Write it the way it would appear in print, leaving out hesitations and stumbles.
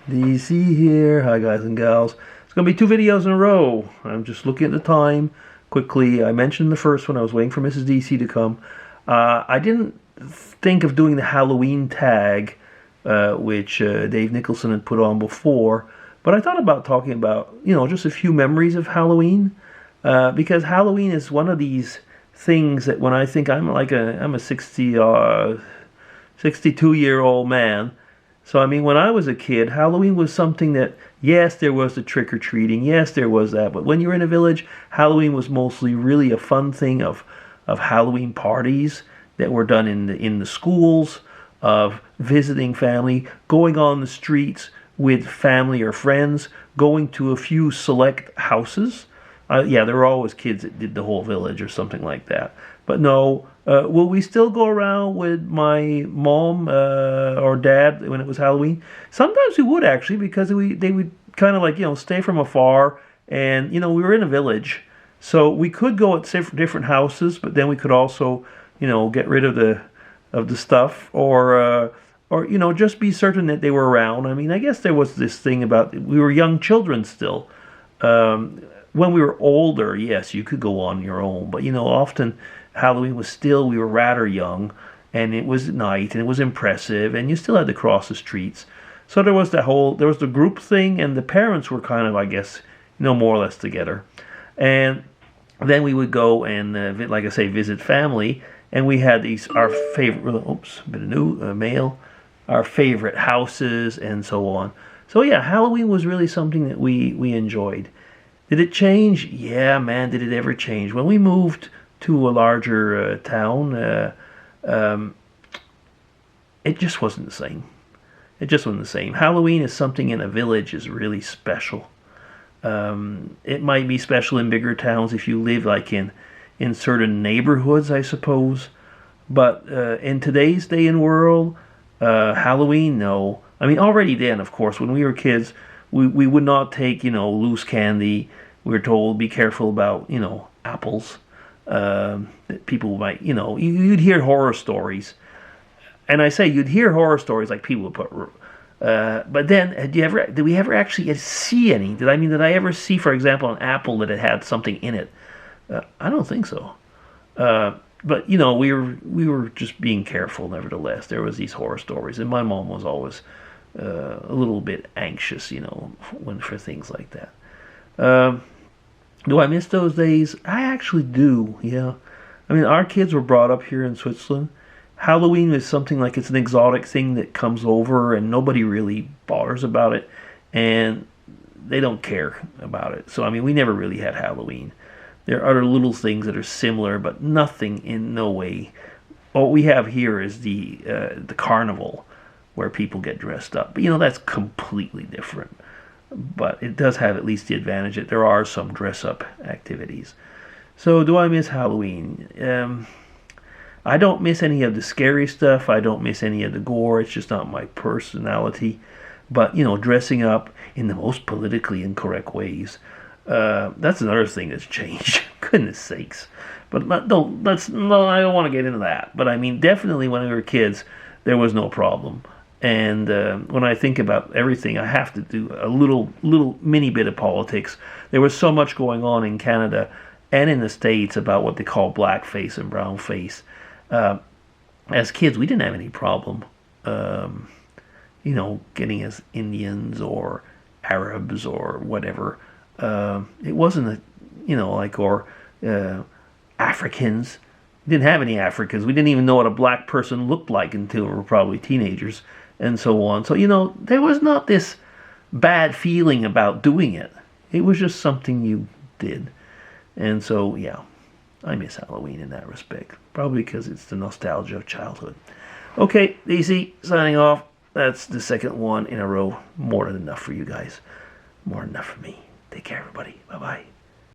DC here. Hi guys and gals. It's going to be two videos in a row. I'm just looking at the time quickly. I mentioned the first one. I was waiting for Mrs. DC to come. I didn't think of doing the Halloween tag, which Dave Nicholson had put on before. But I thought about talking about, just a few memories of Halloween. Because Halloween is one of these things that when I think I'm a 62-year-old man. So, I mean, when I was a kid, Halloween was something that, yes, there was the trick-or-treating, yes, there was that, but when you were in a village, Halloween was mostly really a fun thing of Halloween parties that were done in the schools, of visiting family, going on the streets with family or friends, going to a few select houses. Yeah, there were always kids that did the whole village or something like that. But no, will we still go around with my mom or dad when it was Halloween? Sometimes we would actually, because they would kind of stay from afar, and we were in a village, so we could go at different houses, but then we could also get rid of the stuff, or just be certain that they were around. I mean, I guess there was this thing about we were young children still. When we were older, yes, you could go on your own, but often Halloween was still, we were rather young, and it was at night, and it was impressive, and you still had to cross the streets. So there was the group thing, and the parents were kind of, I guess, more or less together. And then we would go and, like I say, visit family, and we had our favorite, a bit of new mail, our favorite houses, and so on. So yeah, Halloween was really something that we enjoyed. Did it change? Yeah, man, did it ever change? When we moved to a larger town, it just wasn't the same. It just wasn't the same. Halloween is something in a village is really special. It might be special in bigger towns if you live in certain neighborhoods, I suppose. But in today's day and world, Halloween, no. I mean, already then, of course, when we were kids, we would not take, loose candy. We were told, be careful about, apples. That people might, you'd hear horror stories. And I say you'd hear horror stories like people would put... but then, did we ever actually see any? Did I ever see, for example, an apple that had something in it? I don't think so. But, we were just being careful, nevertheless. There was these horror stories. And my mom was always a little bit anxious, for things like that. Do I miss those days? I actually do, yeah. I mean, our kids were brought up here in Switzerland. Halloween is something like it's an exotic thing that comes over and nobody really bothers about it. And they don't care about it. So, I mean, we never really had Halloween. There are other little things that are similar, but nothing in no way. What we have here is the carnival, where people get dressed up. But, that's completely different. But it does have at least the advantage that there are some dress-up activities. So, do I miss Halloween? I don't miss any of the scary stuff. I don't miss any of the gore. It's just not my personality. But, dressing up in the most politically incorrect ways, that's another thing that's changed. Goodness sakes. But I don't want to get into that. But, I mean, definitely when we were kids, there was no problem. And when I think about everything, I have to do a little mini bit of politics. There was so much going on in Canada and in the States about what they call blackface and brownface. As kids, we didn't have any problem, getting as Indians or Arabs or whatever. It wasn't or Africans. We didn't have any Africans. We didn't even know what a black person looked like until we were probably teenagers. And so on. So, there was not this bad feeling about doing it. It was just something you did. And so, yeah, I miss Halloween in that respect. Probably because it's the nostalgia of childhood. Okay, DC, signing off. That's the second one in a row. More than enough for you guys. More than enough for me. Take care, everybody. Bye-bye.